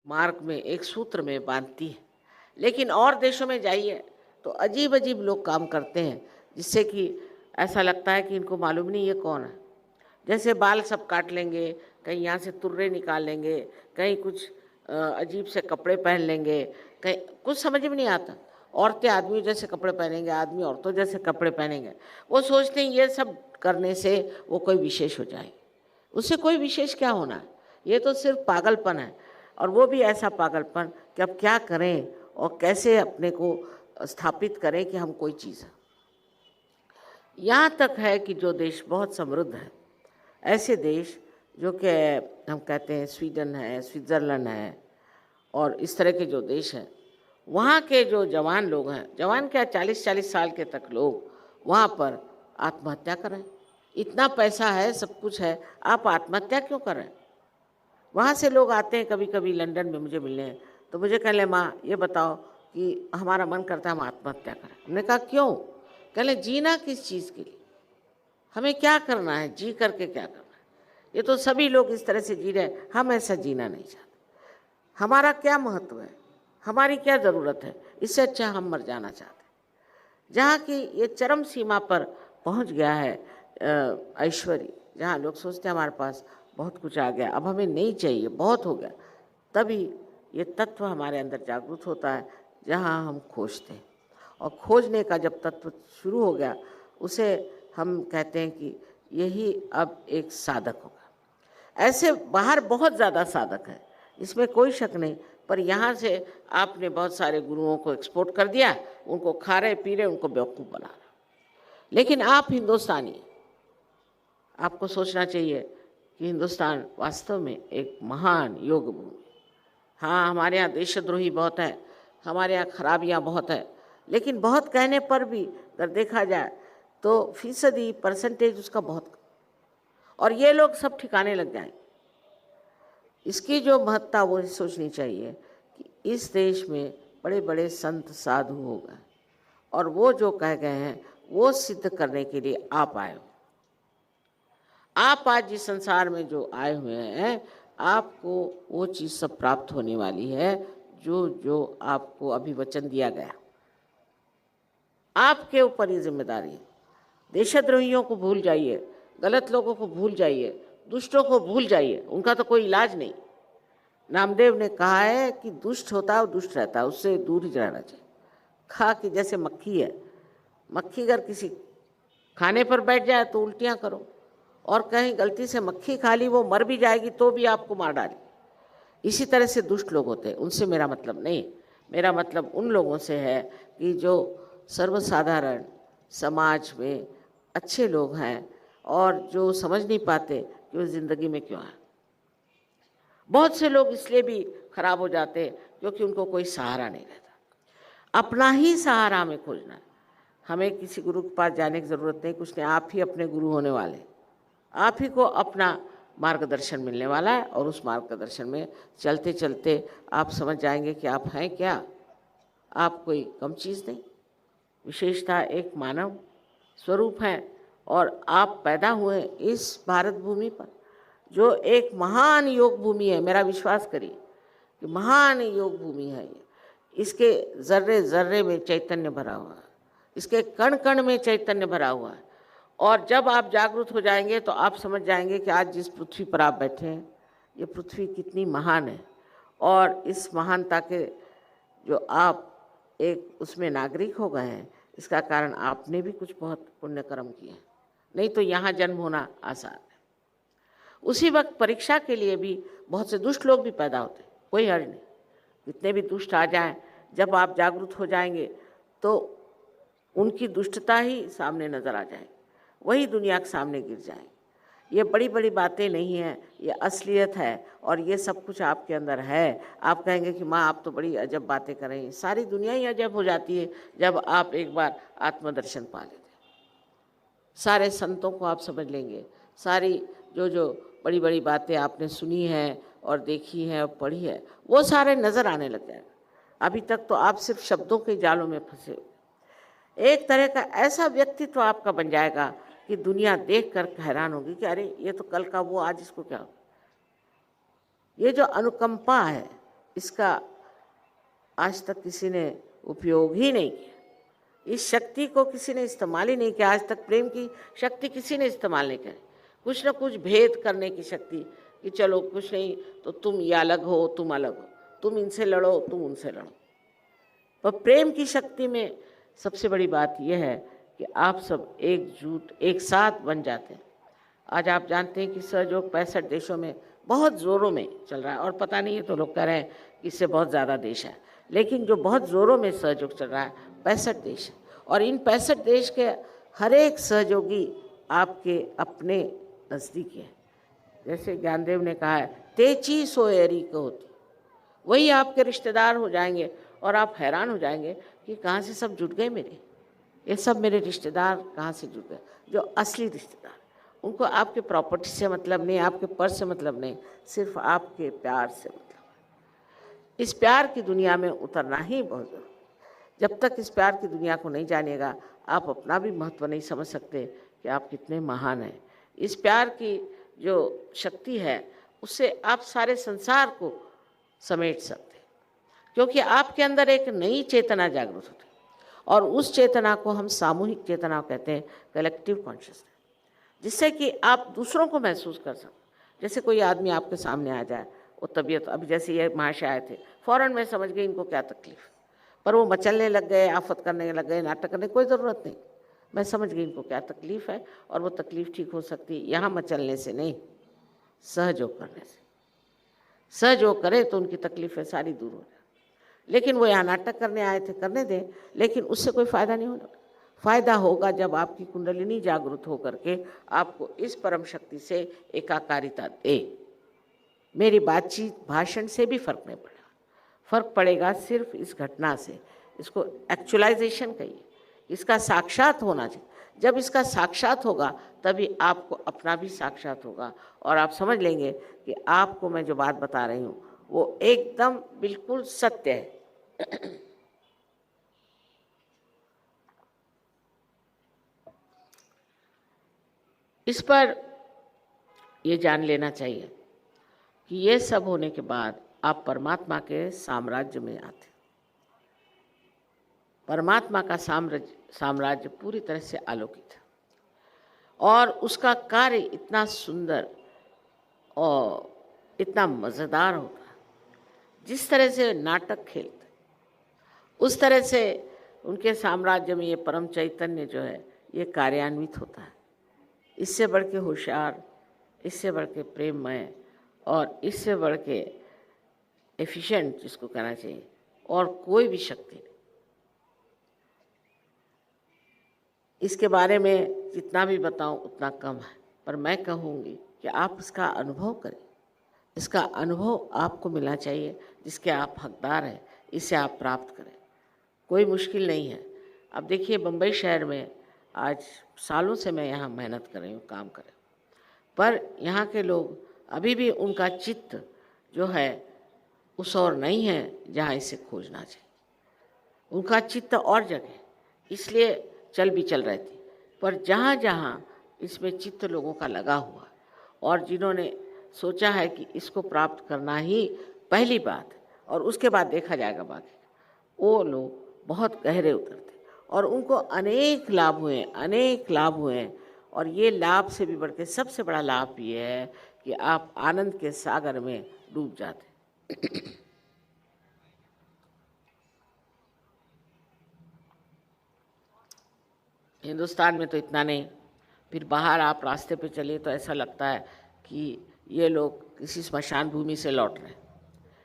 मार्ग में, एक सूत्र में बांधती है। लेकिन और देशों में जाइए तो अजीब-अजीब लोग काम करते हैं, जिससे कि ऐसा लगता है कि इनको मालूम नहीं ये कौन है। जैसे बाल सब काट लेंगे, कहीं यहाँ से तुर्रे निकाल लेंगे, कहीं कुछ अजीब से कपड़े पहन लेंगे, कहीं कुछ समझ में नहीं आता। औरतें आदमियों जैसे कपड़े पहनेंगे, आदमी औरतों जैसे कपड़े पहनेंगे। वो सोचते हैं ये सब करने से वो कोई विशेष हो जाए। उससे कोई विशेष क्या होना है? ये तो सिर्फ पागलपन है, और वो भी ऐसा पागलपन कि अब क्या करें और कैसे अपने को स्थापित करें कि हम कोई चीज़ हैं। यहाँ तक है कि जो देश बहुत समृद्ध है, ऐसे देश जो कि हम कहते हैं स्वीडन है, स्विट्ज़रलैंड है और इस तरह के जो देश हैं, वहाँ के जो जवान लोग हैं, जवान क्या 40-40 साल के तक लोग वहाँ पर आत्महत्या कर रहे हैं। इतना पैसा है, सब कुछ है, आप आत्महत्या क्यों कर रहे हैं? वहाँ से लोग आते हैं कभी-कभी लंदन में मुझे मिलने, तो मुझे कह ले माँ ये बताओ कि हमारा मन करता है हम आत्महत्या करें। हमने कहा क्यों? कह ले जीना किस चीज़ के लिए? हमें क्या करना है? जी करके क्या करना है? ये तो सभी लोग इस तरह से जी रहे हैं, हम ऐसा जीना नहीं चाहते। हमारा क्या महत्व है? हमारी क्या ज़रूरत है? इससे अच्छा हम मर जाना चाहते हैं। जहाँ की ये चरम सीमा पर पहुँच गया है ऐश्वर्य, जहाँ लोग सोचते हैं हमारे पास बहुत कुछ आ गया, अब हमें नहीं चाहिए, बहुत हो गया, तभी ये तत्व हमारे अंदर जागृत होता है, जहाँ हम खोजते हैं। और खोजने का जब तत्व शुरू हो गया, उसे हम कहते हैं कि यही अब एक साधक होगा। ऐसे बाहर बहुत ज़्यादा साधक हैं, इसमें कोई शक नहीं, पर यहाँ से आपने बहुत सारे गुरुओं को एक्सपोर्ट कर दिया, उनको खा रहे पी रहे, उनको बेवकूफ़ बना रहे। लेकिन आप हिंदुस्तानी, आपको सोचना चाहिए कि हिंदुस्तान वास्तव में एक महान योग भूमि। हाँ, हमारे यहाँ देशद्रोही बहुत है, हमारे यहाँ खराबियाँ बहुत है, लेकिन बहुत कहने पर भी अगर देखा जाए तो फीसदी परसेंटेज उसका बहुत, और ये लोग सब ठिकाने लग जाएंगे। इसकी जो महत्ता वो सोचनी चाहिए कि इस देश में बड़े बड़े संत साधु हो गए, और वो जो कह गए हैं वो सिद्ध करने के लिए आप आए हो। आप आज जिस संसार में जो आए हुए हैं, आपको वो चीज़ सब प्राप्त होने वाली है जो जो आपको अभी वचन दिया गया। आपके ऊपर ये जिम्मेदारी है। देशद्रोहियों को भूल जाइए, गलत लोगों को भूल जाइए, दुष्टों को भूल जाइए, उनका तो कोई इलाज नहीं। नामदेव ने कहा है कि दुष्ट होता है और दुष्ट रहता है, उससे दूर ही रहना चाहिए। खा कि जैसे मक्खी है, मक्खी अगर किसी खाने पर बैठ जाए तो उल्टियाँ करो, और कहीं गलती से मक्खी खा ली, वो मर भी जाएगी तो भी आपको मार डाले। इसी तरह से दुष्ट लोग होते हैं, उनसे मेरा मतलब नहीं। मेरा मतलब उन लोगों से है कि जो सर्वसाधारण समाज में अच्छे लोग हैं और जो समझ नहीं पाते कि वो ज़िंदगी में क्यों है। बहुत से लोग इसलिए भी खराब हो जाते हैं क्योंकि उनको कोई सहारा नहीं रहता। अपना ही सहारा हमें खोजना है। हमें किसी गुरु के पास जाने की ज़रूरत नहीं, कुछ नहीं, आप ही अपने गुरु होने वाले। आप ही को अपना मार्गदर्शन मिलने वाला है, और उस मार्गदर्शन में चलते चलते आप समझ जाएंगे कि आप हैं क्या। आप कोई कम चीज़ नहीं, विशेषता एक मानव स्वरूप है, और आप पैदा हुए इस भारत भूमि पर जो एक महान योग भूमि है। मेरा विश्वास करिए कि महान योग भूमि है ये। इसके ज़र्रे ज़र्रे में चैतन्य भरा हुआ है, इसके कण कण में चैतन्य भरा हुआ है। और जब आप जागरूक हो जाएंगे तो आप समझ जाएंगे कि आज जिस पृथ्वी पर आप बैठे हैं, ये पृथ्वी कितनी महान है, और इस महानता के जो आप एक उसमें नागरिक हो गए हैं, इसका कारण आपने भी कुछ बहुत पुण्य कर्म किए हैं, नहीं तो यहाँ जन्म होना आसान है। उसी वक्त परीक्षा के लिए भी बहुत से दुष्ट लोग भी पैदा होते हैं, कोई हर्ज नहीं। जितने भी दुष्ट आ जाएं, जब आप जागरूक हो जाएंगे तो उनकी दुष्टता ही सामने नज़र आ जाएगी, वही दुनिया के सामने गिर जाएंगे। ये बड़ी बड़ी बातें नहीं हैं, ये असलियत है, और ये सब कुछ आपके अंदर है। आप कहेंगे कि माँ आप तो बड़ी अजब बातें कर रही हैं। सारी दुनिया ही अजब हो जाती है जब आप एक बार आत्मदर्शन पा लेते हैं। सारे संतों को आप समझ लेंगे, सारी जो जो बड़ी बड़ी बातें आपने सुनी हैं और देखी हैं और पढ़ी है, वो सारे नज़र आने लग जाएगा। अभी तक तो आप सिर्फ शब्दों के जालों में फंसे हो। एक तरह का ऐसा व्यक्तित्व आपका बन जाएगा कि दुनिया देख कर हैरान होगी कि अरे ये तो कल का वो, आज इसको क्या हो। ये जो अनुकंपा है, इसका आज तक किसी ने उपयोग ही नहीं किया। इस शक्ति को किसी ने इस्तेमाल ही नहीं किया। आज तक प्रेम की शक्ति किसी ने इस्तेमाल नहीं करी। कुछ ना कुछ भेद करने की शक्ति कि चलो कुछ नहीं तो तुम ये अलग हो, तुम अलग हो, तुम इनसे लड़ो, तुम उनसे लड़ो। पर प्रेम की शक्ति में सबसे बड़ी बात यह है कि आप सब एकजुट एक साथ बन जाते हैं। आज आप जानते हैं कि सहयोग 65 देशों में बहुत ज़ोरों में चल रहा है, और पता नहीं है तो लोग कह रहे हैं कि इससे बहुत ज़्यादा देश है, लेकिन जो बहुत ज़ोरों में सहयोग चल रहा है 65 देश है। और इन 65 देश के हर एक सहयोगी आपके अपने नज़दीकी है। जैसे ज्ञानदेव ने कहा है, तेची सोएरी को होती, वही आपके रिश्तेदार हो जाएंगे और आप हैरान हो जाएंगे कि कहाँ से सब जुट गए मेरे, ये सब मेरे रिश्तेदार कहाँ से जुट गए। जो असली रिश्तेदार, उनको आपके प्रॉपर्टी से मतलब नहीं, आपके पर्स से मतलब नहीं, सिर्फ आपके प्यार से मतलब है। इस प्यार की दुनिया में उतरना ही बहुत ज़रूरी है। जब तक इस प्यार की दुनिया को नहीं जानिएगा, आप अपना भी महत्व नहीं समझ सकते कि आप कितने महान हैं। इस प्यार की जो शक्ति है, उससे आप सारे संसार को समेट सकते हैं, क्योंकि आपके अंदर एक नई चेतना जागृत होती है, और उस चेतना को हम सामूहिक चेतना कहते हैं, कलेक्टिव कॉन्शियसनेस, जिससे कि आप दूसरों को महसूस कर सकते। जैसे कोई आदमी आपके सामने आ जाए, वो तबीयत, अभी जैसे ये महाशय आए थे, फ़ौरन मैं समझ गई इनको क्या तकलीफ, पर वो मचलने लग गए, आफत करने लग गए, नाटक करने, कोई ज़रूरत नहीं। मैं समझ गई इनको क्या तकलीफ़ है, और वो तकलीफ़ ठीक हो सकती है यहाँ मचलने से नहीं, सहयोग करने से। सहयोग करें तो उनकी तकलीफ़ें सारी दूर हो जाए। लेकिन वो यहाँ नाटक करने आए थे, करने दें, लेकिन उससे कोई फ़ायदा नहीं होगा। फ़ायदा होगा जब आपकी कुंडलिनी जागृत हो करके आपको इस परम शक्ति से एकाकारिता दे। मेरी बातचीत, भाषण से भी फ़र्क नहीं पड़ेगा। फ़र्क पड़ेगा सिर्फ इस घटना से। इसको एक्चुअलाइजेशन कहिए, इसका साक्षात होना चाहिए। जब इसका साक्षात होगा तभी आपको अपना भी साक्षात होगा, और आप समझ लेंगे कि आपको मैं जो बात बता रही हूँ वो एकदम बिल्कुल सत्य है। इस पर ये जान लेना चाहिए कि ये सब होने के बाद आप परमात्मा के साम्राज्य में आते। परमात्मा का साम्राज्य पूरी तरह से अलौकिक है, और उसका कार्य इतना सुंदर और इतना मज़ेदार होता है। जिस तरह से नाटक खेलते, उस तरह से उनके साम्राज्य में ये परम चैतन्य जो है ये कार्यान्वित होता है। इससे बढ़ के होशियार, इससे बढ़ के प्रेममय, और इससे बढ़ के एफिशिएंट जिसको कहना चाहिए, और कोई भी शक्ति नहीं। इसके बारे में जितना भी बताऊं उतना कम है, पर मैं कहूँगी कि आप इसका अनुभव करें। इसका अनुभव आपको मिलना चाहिए, जिसके आप हकदार हैं, इसे आप प्राप्त करें। कोई मुश्किल नहीं है। अब देखिए, बम्बई शहर में आज सालों से मैं यहाँ मेहनत कर रही हूँ, काम कर रही हूँ, पर यहाँ के लोग अभी भी, उनका चित्त जो है उस और नहीं है जहाँ इसे खोजना चाहिए। उनका चित्त और जगह, इसलिए चल भी चल रहे थे। पर जहाँ जहाँ इसमें चित्त लोगों का लगा हुआ, और जिन्होंने सोचा है कि इसको प्राप्त करना ही पहली बात है और उसके बाद देखा जाएगा बाकी, वो लोग बहुत गहरे उतरते, और उनको अनेक लाभ हुए, अनेक लाभ हुए। और ये लाभ से भी बढ़ के सबसे बड़ा लाभ ये है कि आप आनंद के सागर में डूब जाते। हिंदुस्तान में तो इतना नहीं, फिर बाहर आप रास्ते पे चलिए तो ऐसा लगता है कि ये लोग किसी स्मशान भूमि से लौट रहे हैं।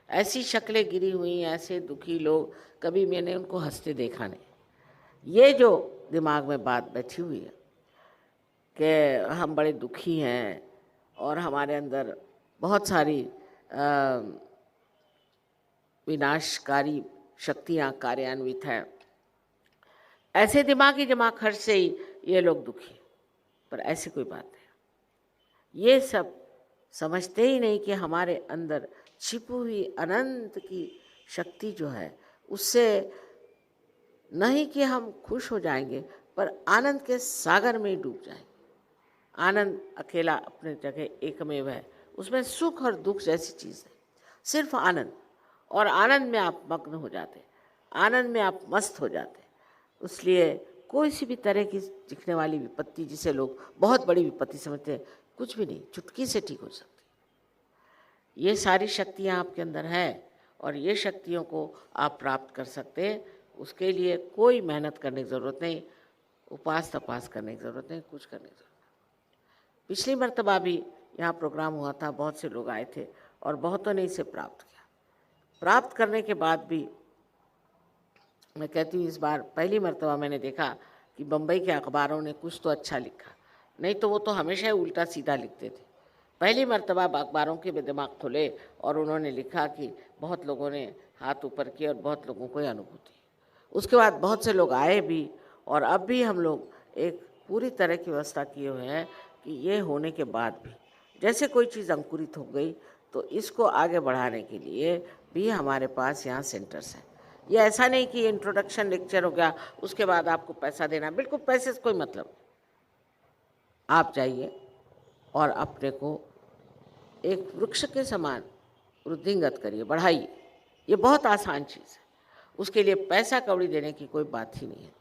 ऐसी शक्लें गिरी हुई, ऐसे दुखी लोग, कभी मैंने उनको हंसते देखा नहीं। ये जो दिमाग में बात बैठी हुई है कि हम बड़े दुखी हैं और हमारे अंदर बहुत सारी विनाशकारी शक्तियाँ कार्यान्वित हैं, ऐसे दिमागी जमा खर्च से ही ये लोग दुखी। पर ऐसी कोई बात नहीं। ये सब समझते ही नहीं कि हमारे अंदर छिपी हुई अनंत की शक्ति जो है, उससे नहीं कि हम खुश हो जाएंगे, पर आनंद के सागर में डूब जाएंगे। आनंद अकेला अपने जगह एकमेव है, उसमें सुख और दुख जैसी चीज़ है, सिर्फ आनंद। और आनंद में आप मग्न हो जाते, आनंद में आप मस्त हो जाते। इसलिए कोई सी भी तरह की दिखने वाली विपत्ति, जिसे लोग बहुत बड़ी विपत्ति समझते हैं, कुछ भी नहीं, चुटकी से ठीक हो सकती। ये सारी शक्तियाँ आपके अंदर है और ये शक्तियों को आप प्राप्त कर सकते हैं। उसके लिए कोई मेहनत करने की ज़रूरत नहीं, उपास तपास करने की ज़रूरत नहीं, कुछ करने की ज़रूरत नहीं। पिछली मर्तबा भी यहाँ प्रोग्राम हुआ था, बहुत से लोग आए थे और बहुतों ने इसे प्राप्त किया। प्राप्त करने के बाद भी मैं कहती हूँ, इस बार पहली मर्तबा मैंने देखा कि बम्बई के अखबारों ने कुछ तो अच्छा लिखा, नहीं तो वो तो हमेशा ही उल्टा सीधा लिखते थे। पहली मर्तबा अखबारों के भी दिमाग खुले और उन्होंने लिखा कि बहुत लोगों ने हाथ ऊपर किए और बहुत लोगों को अनुभूति। उसके बाद बहुत से लोग आए भी और अब भी हम लोग एक पूरी तरह की व्यवस्था किए हुए हैं कि ये होने के बाद भी जैसे कोई चीज़ अंकुरित हो गई तो इसको आगे बढ़ाने के लिए भी हमारे पास यहाँ सेंटर्स हैं। ये ऐसा नहीं कि इंट्रोडक्शन लेक्चर हो गया उसके बाद आपको पैसा देना, बिल्कुल पैसे से कोई मतलब नहीं। आप जाइए और अपने को एक वृक्ष के समान वृद्धिंगत करिए, बढ़ाइए। ये बहुत आसान चीज़ है, उसके लिए पैसा कौड़ी देने की कोई बात ही नहीं है।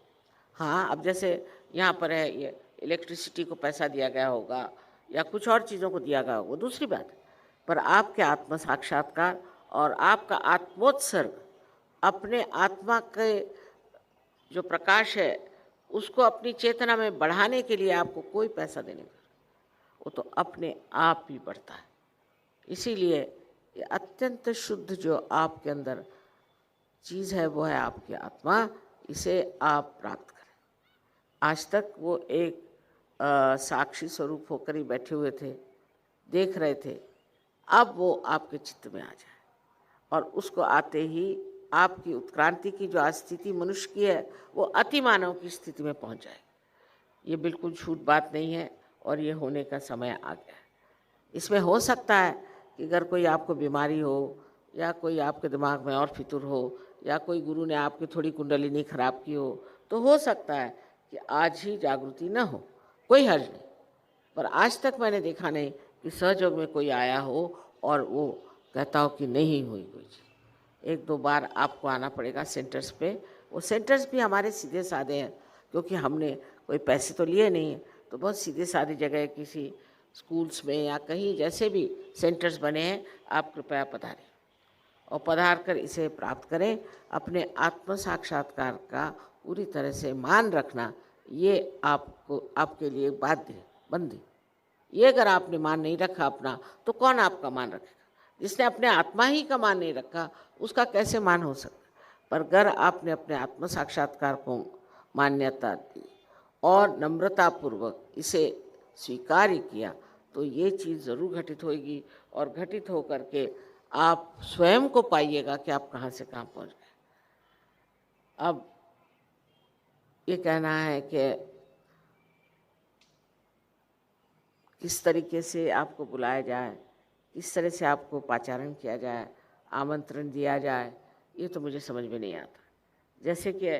हाँ, अब जैसे यहाँ पर है, ये इलेक्ट्रिसिटी को पैसा दिया गया होगा या कुछ और चीज़ों को दिया गया होगा, दूसरी बात है। पर आपके आत्म साक्षात्कार और आपका आत्मोत्सर्ग, अपने आत्मा के जो प्रकाश है उसको अपनी चेतना में बढ़ाने के लिए आपको कोई पैसा देने का, वो तो अपने आप ही बढ़ता है। इसीलिए ये अत्यंत शुद्ध जो आपके अंदर चीज़ है वो है आपकी आत्मा, इसे आप प्राप्त करें। आज तक वो एक साक्षी स्वरूप होकर ही बैठे हुए थे, देख रहे थे, अब वो आपके चित्त में आ जाए और उसको आते ही आपकी उत्क्रांति की जो आज स्थिति मनुष्य की है वो अति मानव की स्थिति में पहुंच जाए। ये बिल्कुल झूठ बात नहीं है और ये होने का समय आ गया है। इसमें हो सकता है कि अगर कोई आपको बीमारी हो या कोई आपके दिमाग में और फितूर हो या कोई गुरु ने आपकी थोड़ी कुंडलिनी खराब की हो हो सकता है कि आज ही जागृति न हो, कोई हर्ज नहीं। पर आज तक मैंने देखा नहीं कि सहयोग में कोई आया हो और वो कहता हो कि नहीं हुई कोई चीज़। एक दो बार आपको आना पड़ेगा सेंटर्स पे। वो सेंटर्स भी हमारे सीधे साधे हैं, क्योंकि हमने कोई पैसे तो लिए नहीं हैं, तो बहुत सीधे साधी जगह किसी स्कूल्स में या कहीं जैसे भी सेंटर्स बने हैं, आप कृपया पधारें और पधार कर इसे प्राप्त करें। अपने आत्म साक्षात्कार का पूरी तरह से मान रखना, ये आपको आपके लिए बाध्य है, बंदी। ये अगर आपने मान नहीं रखा अपना, तो कौन आपका मान रखेगा? जिसने अपने आत्मा ही का मान नहीं रखा, उसका कैसे मान हो सकता? पर अगर आपने अपने आत्म साक्षात्कार को मान्यता दी और नम्रतापूर्वक इसे स्वीकार किया, तो ये चीज़ ज़रूर घटित होगी और घटित होकर के आप स्वयं को पाइएगा कि आप कहाँ से कहाँ पहुँच गए। अब ये कहना है कि किस तरीके से आपको बुलाया जाए, किस तरह से आपको पाचारण किया जाए, आमंत्रण दिया जाए, ये तो मुझे समझ में नहीं आता। जैसे कि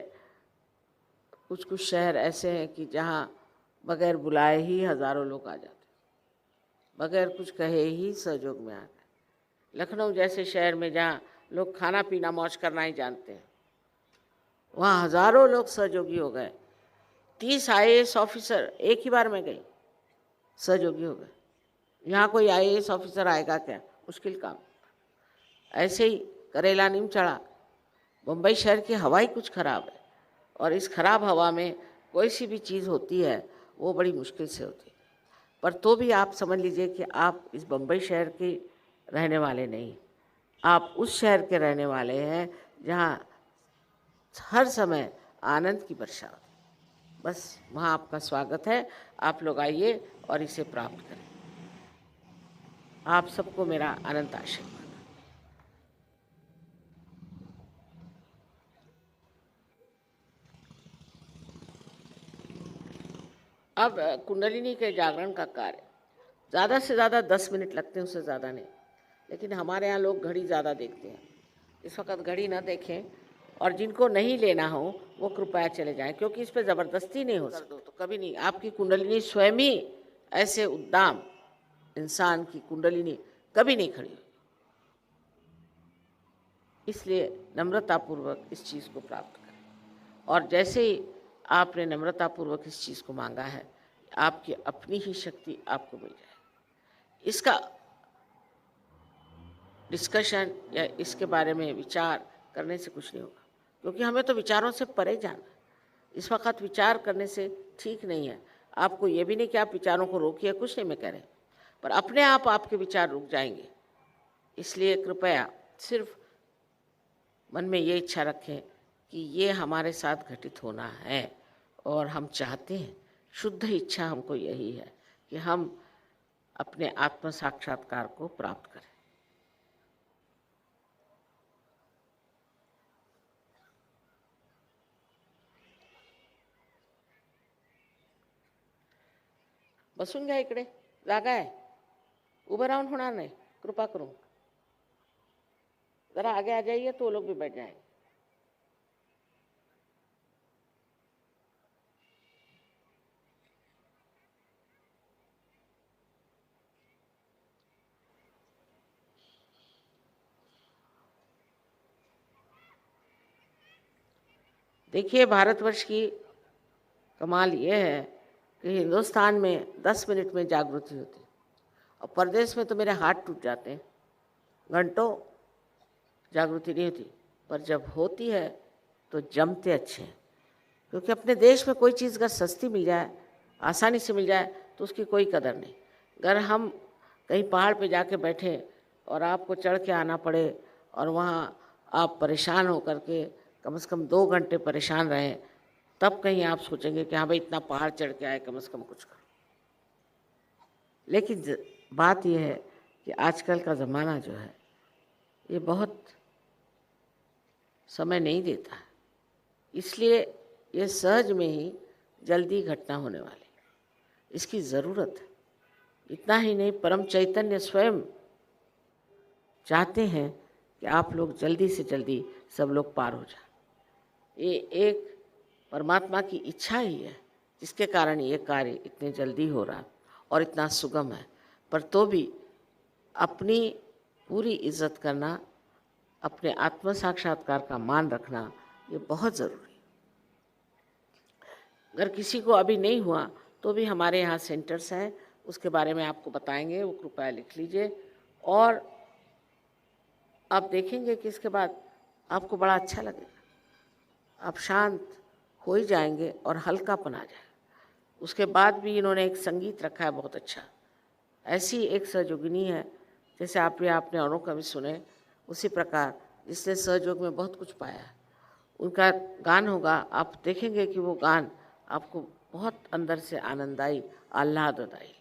कुछ कुछ शहर ऐसे हैं कि जहाँ बगैर बुलाए ही हज़ारों लोग आ जाते, बगैर कुछ कहे ही सहयोग में आ गए। लखनऊ जैसे शहर में जहाँ लोग खाना पीना मौज करना ही जानते हैं, वहाँ हज़ारों लोग सहयोगी हो गए। 30 IAS ऑफिसर एक ही बार में गए, सहयोगी हो गए। यहाँ कोई IAS ऑफिसर आएगा क्या? मुश्किल काम। ऐसे ही करेला नीम चढ़ा। मुंबई शहर की हवा ही कुछ खराब है और इस खराब हवा में कोई सी भी चीज़ होती है वो बड़ी मुश्किल से होती है। पर तो भी आप समझ लीजिए कि आप इस मुंबई शहर के रहने वाले नहीं, आप उस शहर के रहने वाले हैं जहाँ हर समय आनंद की वर्षा होती है। बस वहाँ आपका स्वागत है, आप लोग आइए और इसे प्राप्त करें। आप सबको मेरा अनंत आशीर्वाद। अब कुंडलिनी के जागरण का कार्य ज़्यादा से ज़्यादा 10 मिनट लगते हैं, उससे ज़्यादा नहीं। लेकिन हमारे यहाँ लोग घड़ी ज़्यादा देखते हैं। इस वक्त घड़ी ना देखें और जिनको नहीं लेना हो वो कृपया चले जाएं, क्योंकि इस पर ज़बरदस्ती नहीं हो सकती। तो कभी नहीं, आपकी कुंडलिनी स्वयं ही ऐसे उद्दाम इंसान की कुंडलिनी कभी नहीं खड़ी। इसलिए नम्रतापूर्वक इस चीज़ को प्राप्त करें। और जैसे ही आपने नम्रतापूर्वक इस चीज़ को मांगा है, आपकी अपनी ही शक्ति आपको मिल जाए। इसका डिस्कशन या इसके बारे में विचार करने से कुछ नहीं होगा, क्योंकि हमें तो विचारों से परे जाना है। इस वक्त विचार करने से ठीक नहीं है। आपको ये भी नहीं कि आप विचारों को रोकिए, कुछ नहीं मैं कह रही, पर अपने आप आपके विचार रुक जाएंगे। इसलिए कृपया सिर्फ मन में ये इच्छा रखें कि ये हमारे साथ घटित होना है और हम चाहते हैं, शुद्ध इच्छा हमको यही है कि हम अपने आत्म साक्षात्कार को प्राप्त करें। बसून घ्या, इकडे जागा आहे, उभं राहून होणार नाही, कृपा करून जरा आगे आ जाइए तो वो लोग भी बैठ जाएंगे। देखिए, भारतवर्ष की कमाल ये है कि हिंदुस्तान में 10 मिनट में जागृति होती है और परदेश में तो मेरे हाथ टूट जाते हैं, घंटों जागृति नहीं होती। पर जब होती है तो जमते अच्छे हैं, क्योंकि अपने देश में कोई चीज़ अगर सस्ती मिल जाए, आसानी से मिल जाए, तो उसकी कोई कदर नहीं। अगर हम कहीं पहाड़ पे जाके बैठे और आपको चढ़ के आना पड़े और वहाँ आप परेशान हो करके कम से कम 2 घंटे परेशान रहें, तब कहीं आप सोचेंगे कि हाँ भाई इतना पहाड़ चढ़ के आए, कम से कम कुछ करो। लेकिन बात यह है कि आजकल का ज़माना जो है ये बहुत समय नहीं देता है, इसलिए ये सहज में ही जल्दी घटना होने वाली, इसकी ज़रूरत है। इतना ही नहीं, परम चैतन्य स्वयं चाहते हैं कि आप लोग जल्दी से जल्दी सब लोग पार हो जाए। ये एक परमात्मा की इच्छा ही है जिसके कारण ये कार्य इतने जल्दी हो रहा और इतना सुगम है। पर तो भी अपनी पूरी इज्जत करना, अपने आत्म साक्षात्कार का मान रखना, ये बहुत ज़रूरी है। अगर किसी को अभी नहीं हुआ तो भी हमारे यहाँ सेंटर्स हैं, उसके बारे में आपको बताएंगे, वो कृपया लिख लीजिए। और आप देखेंगे कि इसके बाद आपको बड़ा अच्छा लगेगा, आप शांत हो ही जाएंगे और हल्कापन आ जाएगा। उसके बाद भी इन्होंने एक संगीत रखा है बहुत अच्छा, ऐसी एक सहयोगिनी है, जैसे आपने औरों का भी सुने, उसी प्रकार जिसने सहयोग में बहुत कुछ पाया है, उनका गान होगा। आप देखेंगे कि वो गान आपको बहुत अंदर से आनंदाई, आह्लाददायी।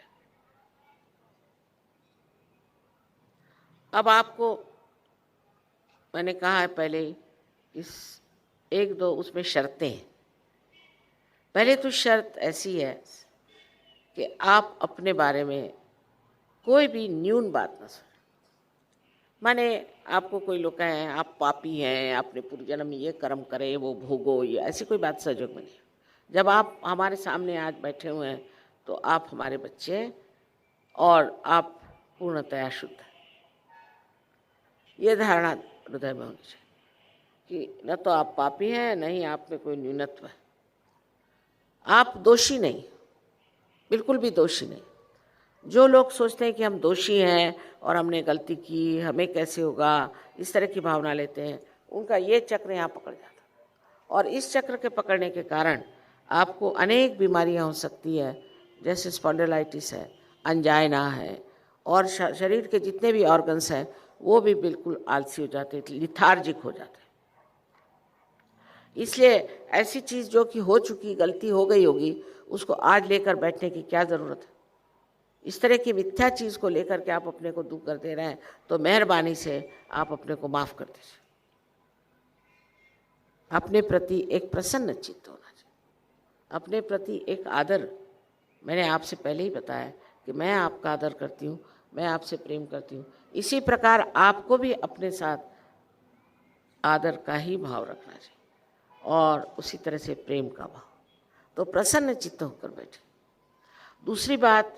अब आपको मैंने कहा है पहले ही, इस 1-2 उसमें शर्तें हैं। पहले तो शर्त ऐसी है कि आप अपने बारे में कोई भी न्यून बात न सुने। माने आपको कोई लोग कहें आप पापी हैं, आपने पूर्व जन्म में ये कर्म करे, वो भोगो, ये ऐसी कोई बात सहयोग में नहीं। जब आप हमारे सामने आज बैठे हुए हैं तो आप हमारे बच्चे हैं और आप पूर्णतया शुद्ध हैं। ये धारणा हृदय में होनी चाहिए कि न तो आप पापी हैं, न ही आप में कोई न्यूनत्व है। आप दोषी नहीं, बिल्कुल भी दोषी नहीं। जो लोग सोचते हैं कि हम दोषी हैं और हमने गलती की, हमें कैसे होगा, इस तरह की भावना लेते हैं, उनका ये चक्र यहाँ पकड़ जाता है। और इस चक्र के पकड़ने के कारण आपको अनेक बीमारियाँ हो सकती है, जैसे स्पॉन्डिलाइटिस है, अंजाइना है, और शरीर के जितने भी ऑर्गन्स हैं वो भी बिल्कुल आलसी हो जाते हैं, लिथार्जिक हो जाते हैं। इसलिए ऐसी चीज़ जो कि हो चुकी, गलती हो गई होगी, उसको आज लेकर बैठने की क्या ज़रूरत है। इस तरह की मिथ्या चीज़ को लेकर के आप अपने को दुख कर दे रहे हैं, तो मेहरबानी से आप अपने को माफ़ कर दीजिए। अपने प्रति एक प्रसन्न चित्त होना चाहिए, अपने प्रति एक आदर। मैंने आपसे पहले ही बताया कि मैं आपका आदर करती हूँ, मैं आपसे प्रेम करती हूँ। इसी प्रकार आपको भी अपने साथ आदर का ही भाव रखना चाहिए और उसी तरह से प्रेम का भाव। तो प्रसन्न चित्त होकर बैठे। दूसरी बात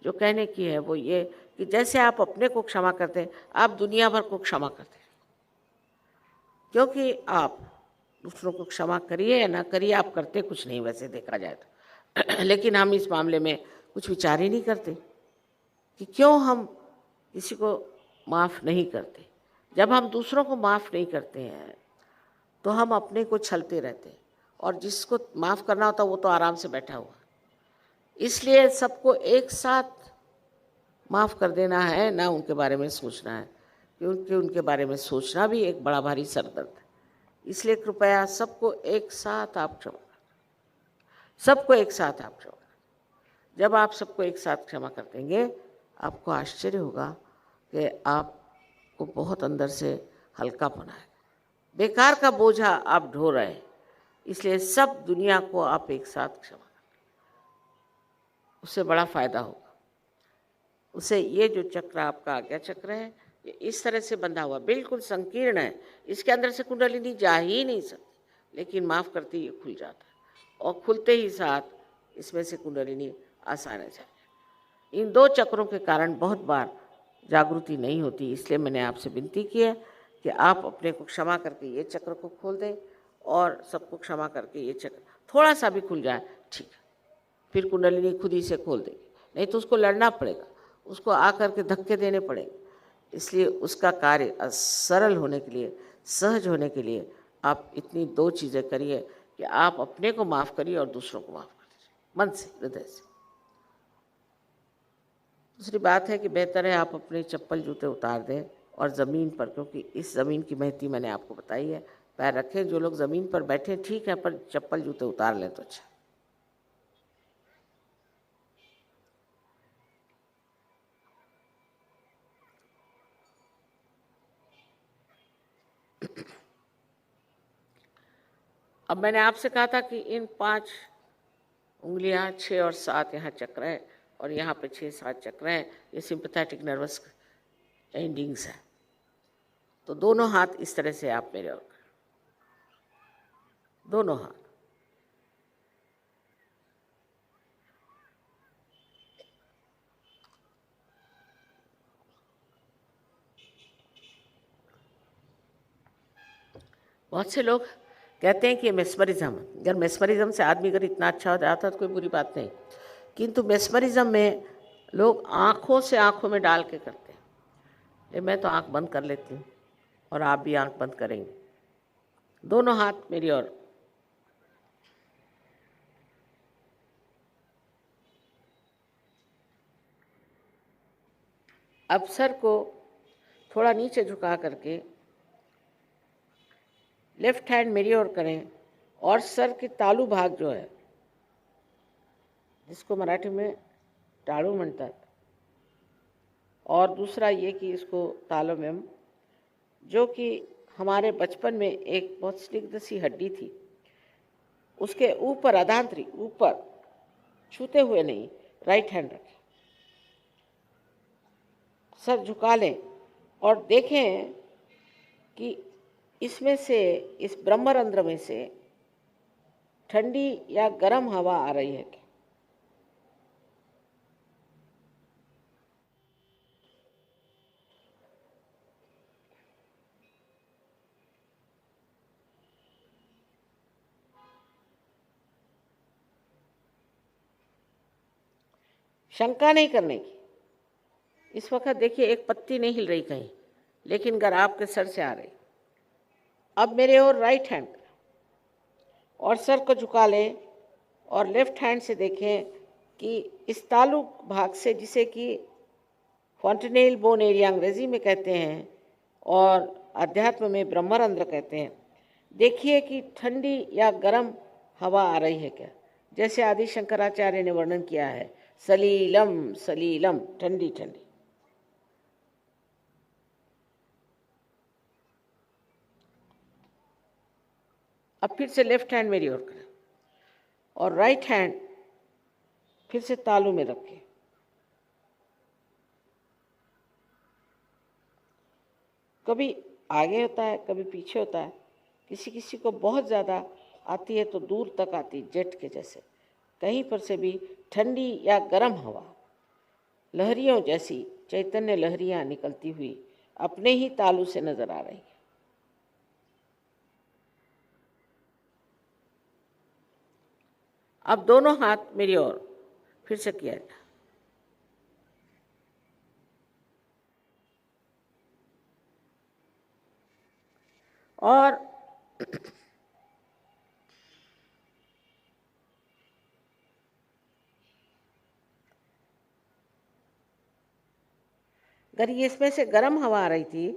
जो कहने की है वो ये कि जैसे आप अपने को क्षमा करते हैं, आप दुनिया भर को क्षमा करते हैं। क्योंकि आप दूसरों को क्षमा करिए या ना करिए, आप करते कुछ नहीं वैसे देखा जाए तो लेकिन हम इस मामले में कुछ विचार ही नहीं करते कि क्यों हम किसी को माफ़ नहीं करते। जब हम दूसरों को माफ़ नहीं करते हैं तो हम अपने को छलते रहते हैं, और जिसको माफ़ करना होता है वो तो आराम से बैठा हुआ। इसलिए सबको एक साथ माफ़ कर देना है, ना उनके बारे में सोचना है, क्योंकि उनके बारे में सोचना भी एक बड़ा भारी सरदर्द है। इसलिए कृपया सबको एक साथ आप क्षमा करें, सबको एक साथ आप क्षमा करें। जब आप सबको एक साथ क्षमा कर देंगे, आपको आश्चर्य होगा कि आपको बहुत अंदर से हल्कापन आएगा। बेकार का बोझा आप ढो रहे हैं, इसलिए सब दुनिया को आप एक साथ क्षमा करें, उससे बड़ा फायदा होगा। उससे ये जो चक्र आपका आज्ञा चक्र है, ये इस तरह से बंधा हुआ बिल्कुल संकीर्ण है, इसके अंदर से कुंडलिनी जा ही नहीं सकती, लेकिन माफ़ करते ही ये खुल जाता है, और खुलते ही साथ इसमें से कुंडलिनी आसानी से जाए। इन दो चक्रों के कारण बहुत बार जागृति नहीं होती, इसलिए मैंने आपसे विनती की है कि आप अपने को क्षमा करके ये चक्र को खोल दें, और सबको क्षमा करके ये चक्र थोड़ा सा भी खुल जाए, ठीक है, फिर कुंडलिनी खुद ही से खोल देगी। नहीं तो उसको लड़ना पड़ेगा, उसको आकर के धक्के देने पड़ेंगे। इसलिए उसका कार्य सरल होने के लिए, सहज होने के लिए आप इतनी दो चीज़ें करिए कि आप अपने को माफ़ करिए और दूसरों को माफ़ कर दीजिए, मन से, हृदय से। दूसरी बात है कि बेहतर है आप अपने चप्पल जूते उतार दें और ज़मीन पर, क्योंकि इस ज़मीन की महती मैंने आपको बताई है, पैर रखें। जो लोग ज़मीन पर बैठे ठीक है, पर चप्पल जूते उतार लें तो अच्छा। अब मैंने आपसे कहा था कि इन 5 उंगलियां, 6 और 7 यहाँ चक्र है, और यहाँ पे 6-7 चक्र हैं, ये सिंपैथेटिक नर्वस एंडिंग्स है। तो दोनों हाथ इस तरह से आप मेरे ओर करें, दोनों हाथ। बहुत से लोग कहते हैं कि ये मेस्मरिज्म, अगर मेस्मरिज्म से आदमी अगर इतना अच्छा हो जाता तो कोई बुरी बात नहीं, किंतु मेस्मरिज्म में लोग आँखों से आँखों में डाल के करते हैं। मैं तो आँख बंद कर लेती हूँ, और आप भी आँख बंद करेंगे, दोनों हाथ मेरी ओर। अब सर को थोड़ा नीचे झुका करके लेफ्ट हैंड मेरी ओर करें, और सर के तालू भाग जो है, जिसको मराठी में टाळू म्हणतात, और दूसरा ये कि इसको तालव्यम, जो कि हमारे बचपन में एक बहुत स्निग्ध सी हड्डी थी, उसके ऊपर अधांतरी ऊपर छूते हुए नहीं, राइट हैंड रखें, सर झुका लें और देखें कि इसमें से, इस ब्रह्मरंध्र में से ठंडी या गर्म हवा आ रही है क्या। शंका नहीं करने की। इस वक्त देखिए एक पत्ती नहीं हिल रही कहीं, लेकिन अगर आपके सर से आ रही। अब मेरे और राइट हैंड और सर को झुका लें, और लेफ्ट हैंड से देखें कि इस तालु भाग से, जिसे कि फॉन्टेनेल बोन एरिया अंग्रेजी में कहते हैं और अध्यात्म में ब्रह्मरंध्र कहते हैं, देखिए कि ठंडी या गर्म हवा आ रही है क्या। जैसे आदि शंकराचार्य ने वर्णन किया है, सलीलम सलीलम, ठंडी ठंडी। अब फिर से लेफ्ट हैंड मेरी ओर करें, और राइट हैंड फिर से तालू में रखें। कभी आगे होता है, कभी पीछे होता है, किसी किसी को बहुत ज़्यादा आती है तो दूर तक आती, जेट के जैसे। कहीं पर से भी ठंडी या गर्म हवा, लहरियों जैसी चैतन्य लहरियाँ निकलती हुई अपने ही तालू से नजर आ रही है। अब दोनों हाथ मेरी ओर फिर से किया जाए। और अगर ये इसमें से गर्म हवा आ रही थी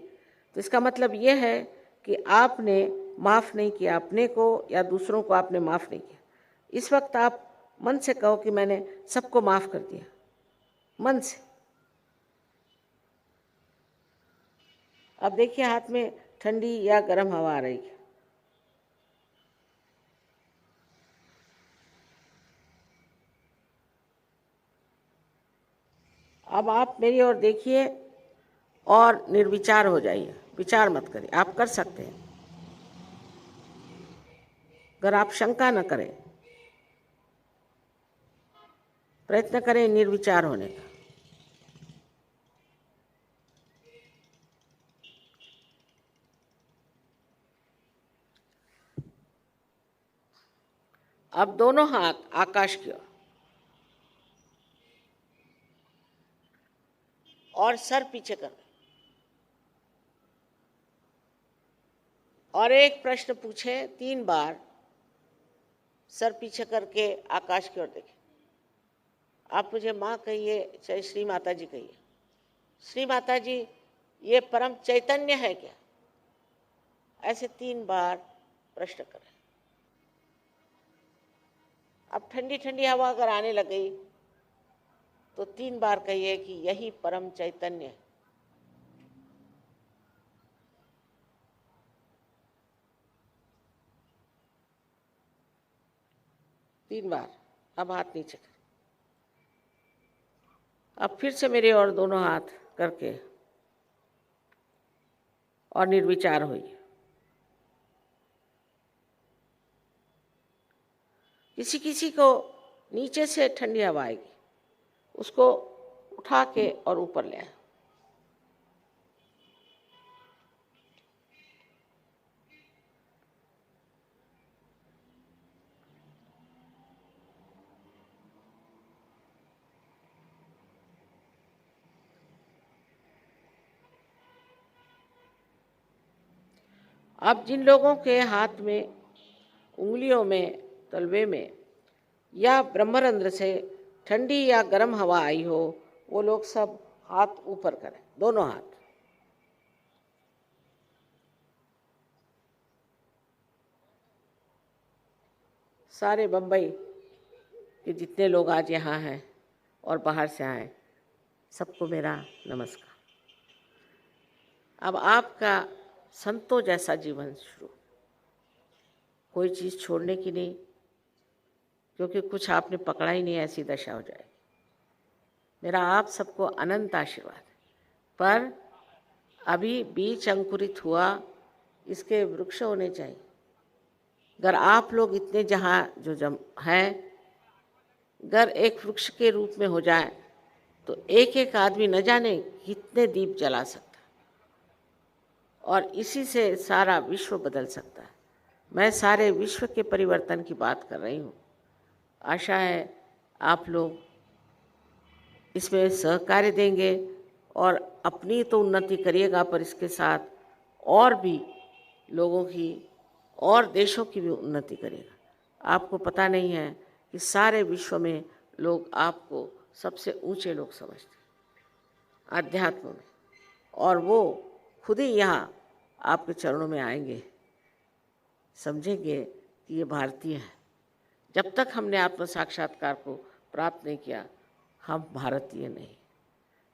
तो इसका मतलब ये है कि आपने माफ़ नहीं किया अपने को या दूसरों को आपने माफ़ नहीं किया। इस वक्त आप मन से कहो कि मैंने सबको माफ़ कर दिया, मन से। अब देखिए हाथ में ठंडी या गर्म हवा आ रही है। अब आप मेरी ओर देखिए और निर्विचार हो जाइए, विचार मत करिए। आप कर सकते हैं अगर आप शंका न करें, प्रयत्न करें निर्विचार होने का। अब दोनों हाथ आकाश की ओर और सर पीछे कर, और एक प्रश्न पूछे 3 बार, सर पीछे करके आकाश की ओर देखें। आप मुझे माँ कहिए चाहे श्री माता जी कहिए। श्री माता जी, ये परम चैतन्य है क्या? ऐसे 3 बार प्रश्न करें। अब ठंडी ठंडी हवा अगर आने लग गई तो 3 बार कहिए कि यही परम चैतन्य है। तीन बार। अब हाथ नीचे करें। अब फिर से मेरे और दोनों हाथ करके और निर्विचार होइए। किसी किसी को नीचे से ठंडी हवा आएगी, उसको उठा के और ऊपर ले आए। अब जिन लोगों के हाथ में, उंगलियों में, तलवे में या ब्रह्मरंध्र से ठंडी या गर्म हवा आई हो, वो लोग सब हाथ ऊपर करें, दोनों हाथ। सारे बम्बई के जितने लोग आज यहाँ हैं और बाहर से आए, सबको मेरा नमस्कार। अब आपका संतों जैसा जीवन शुरू, कोई चीज़ छोड़ने की नहीं, क्योंकि कुछ आपने पकड़ा ही नहीं, ऐसी दशा हो जाएगी। मेरा आप सबको अनंत आशीर्वाद है। पर अभी बीज अंकुरित हुआ, इसके वृक्ष होने चाहिए। अगर आप लोग इतने जहाँ जो हैं, अगर एक वृक्ष के रूप में हो जाए तो एक एक आदमी न जाने कितने दीप जला सकता है, और इसी से सारा विश्व बदल सकता है। मैं सारे विश्व के परिवर्तन की बात कर रही हूँ। आशा है आप लोग इसमें सहकार्य देंगे और अपनी तो उन्नति करिएगा, पर इसके साथ और भी लोगों की और देशों की भी उन्नति करिएगा। आपको पता नहीं है कि सारे विश्व में लोग आपको सबसे ऊंचे लोग समझते हैं अध्यात्म में, और वो खुद ही यहाँ आपके चरणों में आएंगे, समझेंगे कि ये भारतीय है। जब तक हमने आत्म साक्षात्कार को प्राप्त नहीं किया, हम भारतीय नहीं।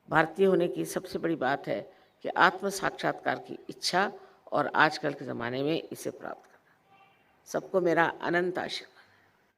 भारतीय होने की सबसे बड़ी बात है कि आत्म साक्षात्कार की इच्छा, और आजकल के ज़माने में इसे प्राप्त करना। सबको मेरा अनंत आशीर्वाद।